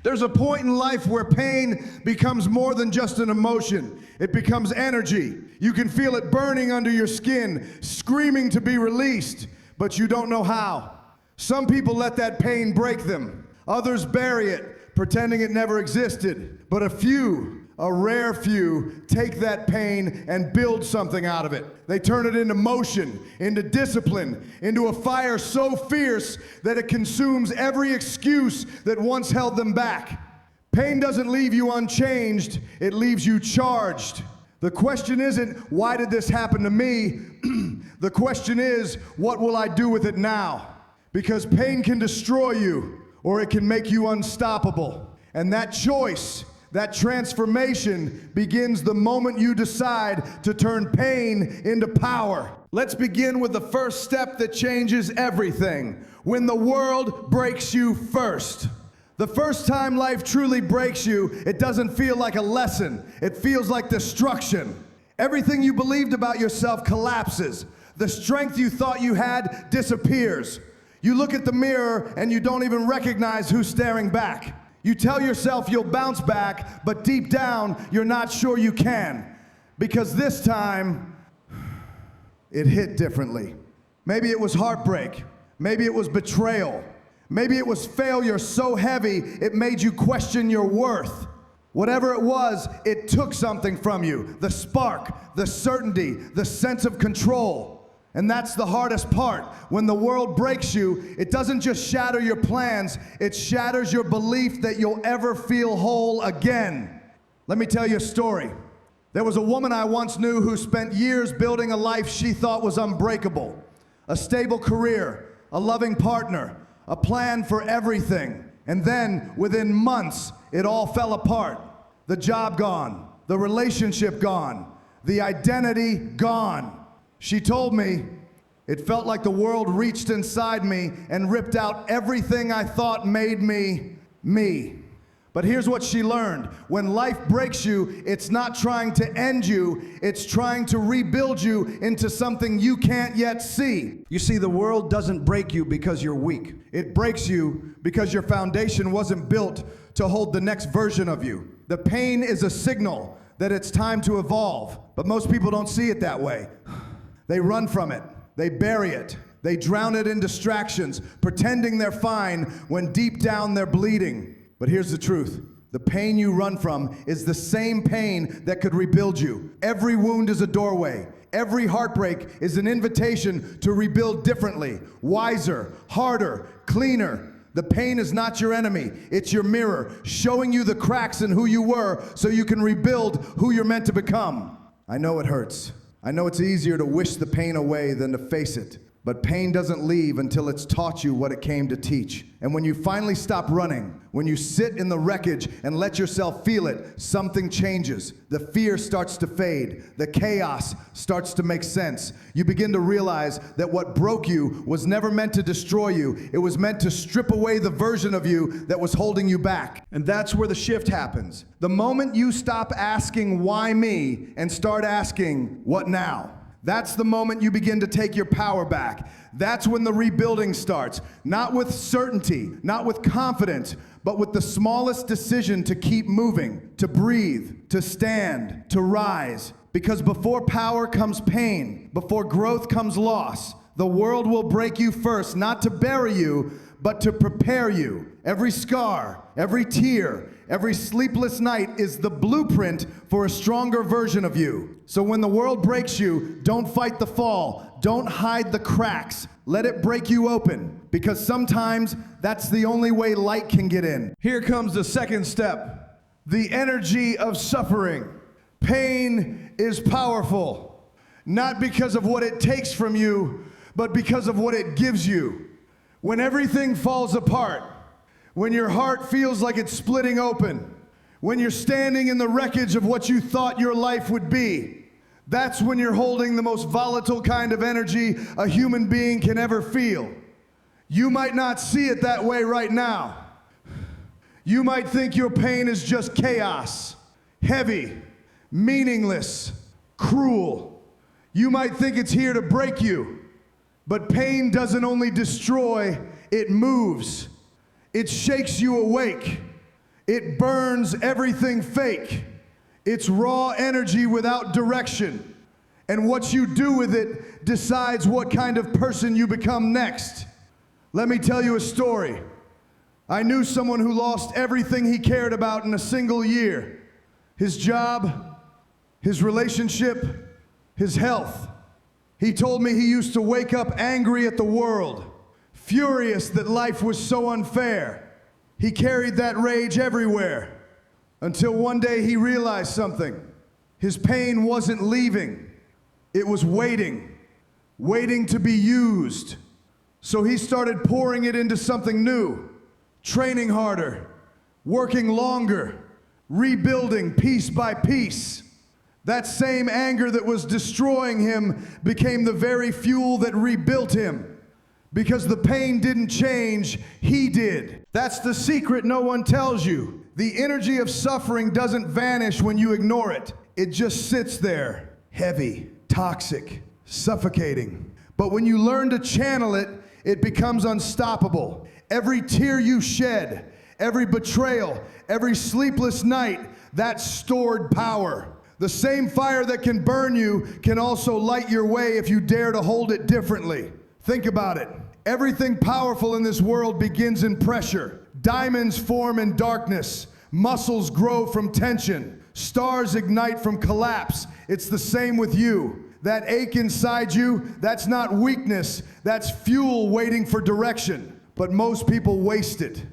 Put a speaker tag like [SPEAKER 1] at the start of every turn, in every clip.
[SPEAKER 1] There's a point in life where pain becomes more than just an emotion. It becomes energy. You can feel it burning under your skin, screaming to be released, but you don't know how. Some people let that pain break them. Others bury it, pretending it never existed. But a few, a rare few, take that pain and build something out of it. They turn it into motion, into discipline, into a fire so fierce that it consumes every excuse that once held them back. Pain doesn't leave you unchanged, it leaves you charged. The question isn't, why did this happen to me? The question is, what will I do with it now? Because pain can destroy you, or it can make you unstoppable. And that choice, that transformation begins the moment you decide to turn pain into power. Let's begin with the first step that changes everything. When the world breaks you first. The first time life truly breaks you, it doesn't feel like a lesson. It feels like destruction. Everything you believed about yourself collapses. The strength you thought you had disappears. You look at the mirror and you don't even recognize who's staring back. You tell yourself you'll bounce back, but deep down, you're not sure you can. Because this time, it hit differently. Maybe it was heartbreak. Maybe it was betrayal. Maybe it was failure so heavy it made you question your worth. Whatever it was, it took something from you. The spark, the certainty, the sense of control. And that's the hardest part. When the world breaks you, it doesn't just shatter your plans, it shatters your belief that you'll ever feel whole again. Let me tell you a story. There was a woman I once knew who spent years building a life she thought was unbreakable. A stable career, a loving partner, a plan for everything. And then, within months, it all fell apart. The job gone, the relationship gone, the identity gone. She told me, it felt like the world reached inside me and ripped out everything I thought made me, me. But here's what she learned. When life breaks you, it's not trying to end you, it's trying to rebuild you into something you can't yet see. You see, the world doesn't break you because you're weak. It breaks you because your foundation wasn't built to hold the next version of you. The pain is a signal that it's time to evolve, but most people don't see it that way. They run from it, they bury it, they drown it in distractions, pretending they're fine when deep down they're bleeding. But here's the truth. The pain you run from is the same pain that could rebuild you. Every wound is a doorway. Every heartbreak is an invitation to rebuild differently, wiser, harder, cleaner. The pain is not your enemy, it's your mirror, showing you the cracks in who you were so you can rebuild who you're meant to become. I know it hurts. I know it's easier to wish the pain away than to face it, but pain doesn't leave until it's taught you what it came to teach. And when you finally stop running, when you sit in the wreckage and let yourself feel it, something changes. The fear starts to fade. The chaos starts to make sense. You begin to realize that what broke you was never meant to destroy you. It was meant to strip away the version of you that was holding you back. And that's where the shift happens. The moment you stop asking, why me, and start asking, what now? That's the moment you begin to take your power back. That's when the rebuilding starts. Not with certainty, not with confidence, but with the smallest decision to keep moving, to breathe, to stand, to rise. Because before power comes pain, before growth comes loss. The world will break you first, not to bury you, but to prepare you. Every scar, every tear, every sleepless night is the blueprint for a stronger version of you. So when the world breaks you, don't fight the fall. Don't hide the cracks. Let it break you open, because sometimes that's the only way light can get in. Here comes the second step, the energy of suffering. Pain is powerful, not because of what it takes from you, but because of what it gives you. When everything falls apart, when your heart feels like it's splitting open, when you're standing in the wreckage of what you thought your life would be, that's when you're holding the most volatile kind of energy a human being can ever feel. You might not see it that way right now. You might think your pain is just chaos, heavy, meaningless, cruel. You might think it's here to break you. But pain doesn't only destroy, it moves. It shakes you awake. It burns everything fake. It's raw energy without direction. And what you do with it decides what kind of person you become next. Let me tell you a story. I knew someone who lost everything he cared about in a single year. His job, his relationship, his health. He told me he used to wake up angry at the world, furious that life was so unfair. He carried that rage everywhere until one day he realized something. His pain wasn't leaving. It was waiting to be used. So he started pouring it into something new, training harder, working longer, rebuilding piece by piece. That same anger that was destroying him became the very fuel that rebuilt him. Because the pain didn't change, he did. That's the secret no one tells you. The energy of suffering doesn't vanish when you ignore it. It just sits there, heavy, toxic, suffocating. But when you learn to channel it, it becomes unstoppable. Every tear you shed, every betrayal, every sleepless night, that's stored power. The same fire that can burn you can also light your way if you dare to hold it differently. Think about it. Everything powerful in this world begins in pressure. Diamonds form in darkness. Muscles grow from tension. Stars ignite from collapse. It's the same with you. That ache inside you, that's not weakness. That's fuel waiting for direction. But most people waste it.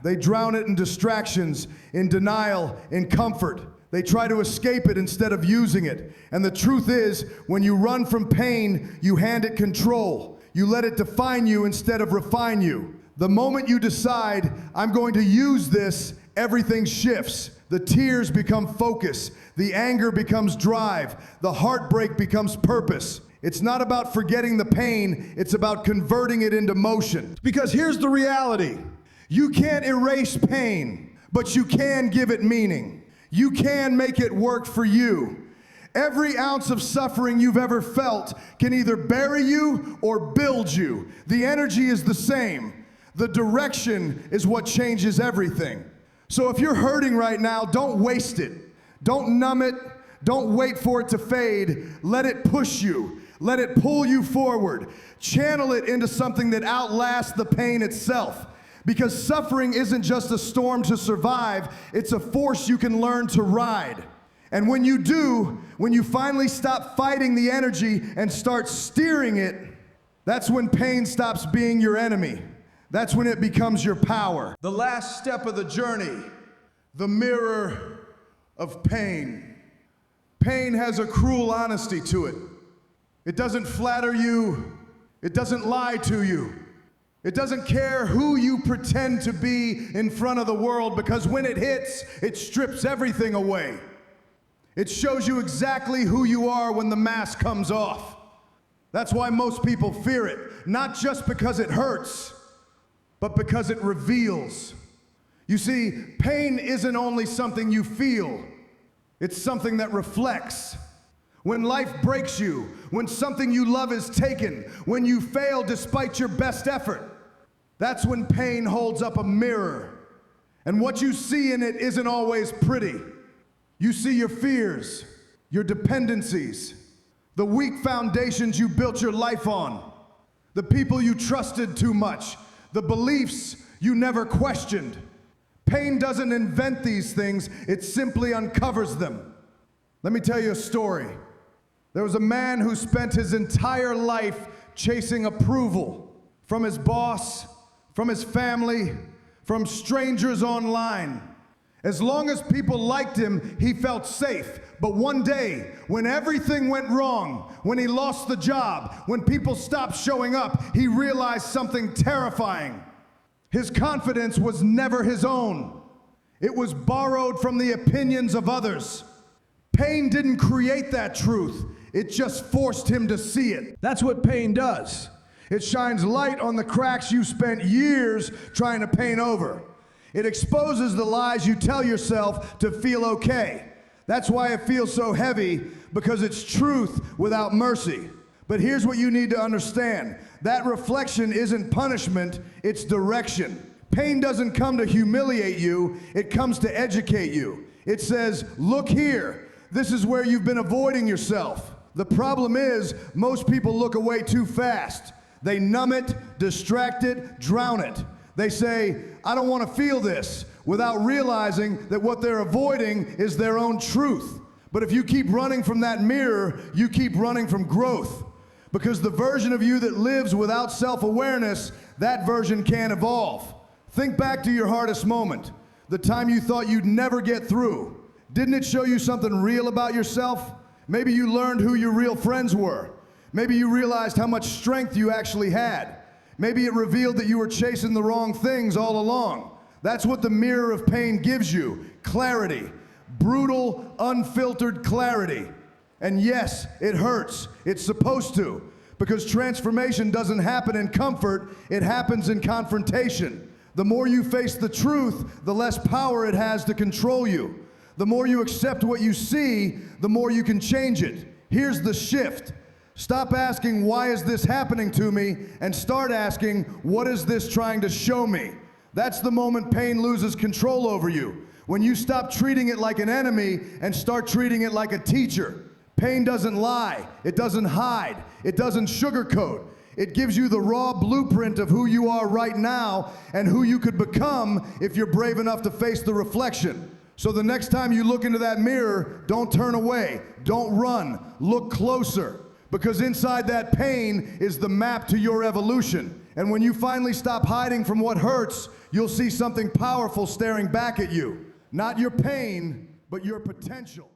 [SPEAKER 1] They drown it in distractions, in denial, in comfort. They try to escape it instead of using it. And the truth is, when you run from pain, you hand it control. You let it define you instead of refine you. The moment you decide, I'm going to use this, everything shifts. The tears become focus. The anger becomes drive. The heartbreak becomes purpose. It's not about forgetting the pain, it's about converting it into motion. Because here's the reality. You can't erase pain, but you can give it meaning. You can make it work for you. Every ounce of suffering you've ever felt can either bury you or build you. The energy is the same. The direction is what changes everything. So if you're hurting right now, don't waste it. Don't numb it. Don't wait for it to fade. Let it push you. Let it pull you forward. Channel it into something that outlasts the pain itself. Because suffering isn't just a storm to survive, it's a force you can learn to ride. And when you do, when you finally stop fighting the energy and start steering it, that's when pain stops being your enemy. That's when it becomes your power. The last step of the journey, the mirror of pain. Pain has a cruel honesty to it. It doesn't flatter you. It doesn't lie to you. It doesn't care who you pretend to be in front of the world, because when it hits, it strips everything away. It shows you exactly who you are when the mask comes off. That's why most people fear it, not just because it hurts, but because it reveals. You see, pain isn't only something you feel, it's something that reflects. When life breaks you, when something you love is taken, when you fail despite your best effort, that's when pain holds up a mirror. And what you see in it isn't always pretty. You see your fears, your dependencies, the weak foundations you built your life on, the people you trusted too much, the beliefs you never questioned. Pain doesn't invent these things, it simply uncovers them. Let me tell you a story. There was a man who spent his entire life chasing approval from his boss, from his family, from strangers online. As long as people liked him, he felt safe. But one day, when everything went wrong, when he lost the job, when people stopped showing up, he realized something terrifying. His confidence was never his own. It was borrowed from the opinions of others. Pain didn't create that truth. It just forced him to see it. That's what pain does. It shines light on the cracks you spent years trying to paint over. It exposes the lies you tell yourself to feel okay. That's why it feels so heavy, because it's truth without mercy. But here's what you need to understand. That reflection isn't punishment, it's direction. Pain doesn't come to humiliate you, it comes to educate you. It says, look here, this is where you've been avoiding yourself. The problem is, most people look away too fast. They numb it, distract it, drown it. They say, I don't want to feel this, without realizing that what they're avoiding is their own truth. But if you keep running from that mirror, you keep running from growth. Because the version of you that lives without self-awareness, that version can't evolve. Think back to your hardest moment, the time you thought you'd never get through. Didn't it show you something real about yourself? Maybe you learned who your real friends were. Maybe you realized how much strength you actually had. Maybe it revealed that you were chasing the wrong things all along. That's what the mirror of pain gives you, clarity. Brutal, unfiltered clarity. And yes, it hurts. It's supposed to. Because transformation doesn't happen in comfort, it happens in confrontation. The more you face the truth, the less power it has to control you. The more you accept what you see, the more you can change it. Here's the shift. Stop asking, why is this happening to me? And start asking, what is this trying to show me? That's the moment pain loses control over you. When you stop treating it like an enemy and start treating it like a teacher. Pain doesn't lie, it doesn't hide, it doesn't sugarcoat. It gives you the raw blueprint of who you are right now and who you could become if you're brave enough to face the reflection. So the next time you look into that mirror, don't turn away, don't run, look closer. Because inside that pain is the map to your evolution. And when you finally stop hiding from what hurts, you'll see something powerful staring back at you. Not your pain, but your potential.